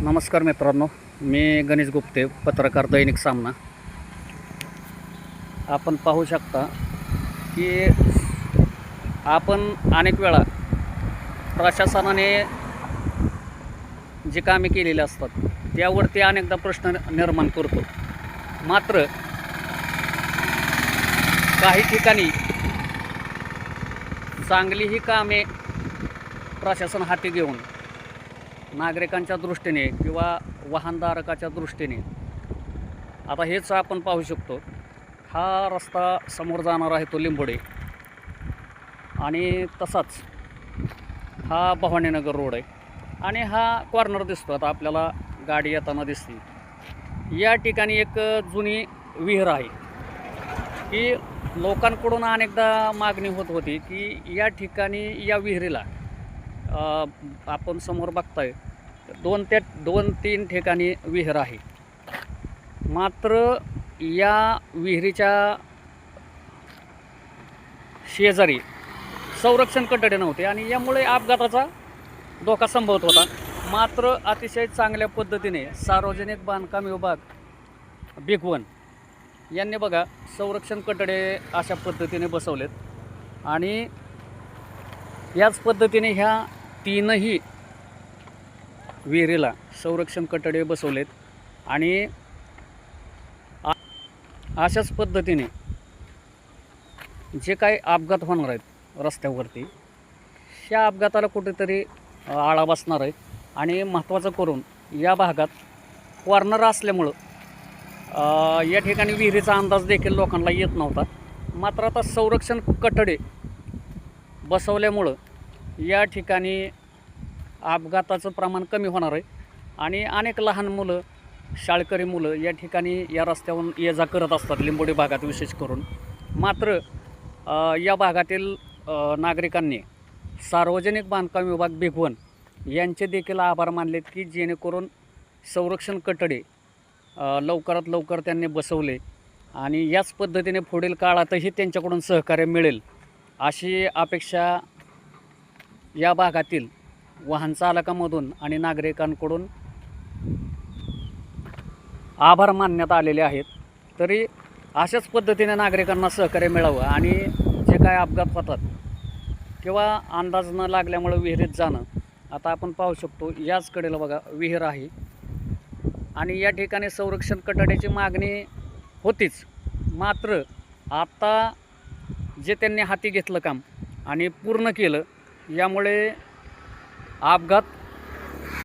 नमस्कार मित्रांनो, मी गणेश गुप्ते, पत्रकार दैनिक सामना. आपण पाहू शकता की आपण अनेक वेळा प्रशासनाने जी कामे केलेली असतात त्यावरती अनेकदा प्रश्न निर्माण करतो. मात्र काही ठिकाणी चांगली ही कामे प्रशासन हाती घेऊन नागरिकांच्या दृष्टीने किंवा वाहनधारकाच्या दृष्टीने, आता हेच आपण पाहू शकतो. हा रस्ता समोर जाणार आहे तो लिंबोडे, आणि तसाच हा भवानीनगर रोड आहे, आणि हा कॉर्नर दिसतो. आता आपल्याला गाडी येताना दिसते. या ठिकाणी एक जुनी विहीर आहे की लोकांकडून अनेकदा मागणी होत होती की या ठिकाणी या विहिरीला आपण समोर बघताय 2-3 ठिकाणी विहीर आहे. मात्र या विहिरीच्या शेजारी संरक्षण कठडे नव्हते आणि यामुळे अपघाताचा धोका संभवत होता. मात्र अतिशय चांगल्या पद्धतीने सार्वजनिक बांधकाम विभाग भिगवण यांनी बघा संरक्षण कठडे अशा पद्धतीने बसवलेत, आणि याच पद्धतीने ह्या तीनही विहिरीला संरक्षण कठडे बसवलेत. आणि अशाच पद्धतीने जे काही अपघात होणार आहेत रस्त्यावरती, ह्या अपघाताला कुठेतरी आळा बसणार आहे. आणि महत्त्वाचं करून या भागात कॉर्नर असल्यामुळं या ठिकाणी विहिरीचा अंदाज देखील लोकांना येत नव्हता. मात्र आता संरक्षण कठडे बसवल्यामुळं या ठिकाणी अपघाताचं प्रमाण कमी होणार आहे. आणि अनेक लहान मुलं, शाळकरी मुलं या ठिकाणी या रस्त्यावरून ये जा करत असतात, लिंबोडी भागात विशेष करून. मात्र या भागातील नागरिकांनी सार्वजनिक बांधकाम विभाग भिगवण यांचे देखील आभार मानलेत की जेणेकरून संरक्षण कठडे लवकरात लवकर त्यांनी बसवले, आणि याच पद्धतीने पुढील काळातही त्यांच्याकडून सहकार्य मिळेल अशी अपेक्षा या भागातील वाहन चालकांमधून आणि नागरिकांकडून आभार मानण्यात आलेले आहेत. तरी अशाच पद्धतीने नागरिकांना सहकार्य मिळावं, आणि जे काय अपघात होतात किंवा अंदाज न लागल्यामुळे विहिरीत जाणं, आता आपण पाहू शकतो याच कडेला बघा विहीर आहे, आणि या ठिकाणी संरक्षण कठड्याची मागणी होतीच. मात्र आता जे त्यांनी हाती घेतलं काम आणि पूर्ण केलं, यामुळे अपघात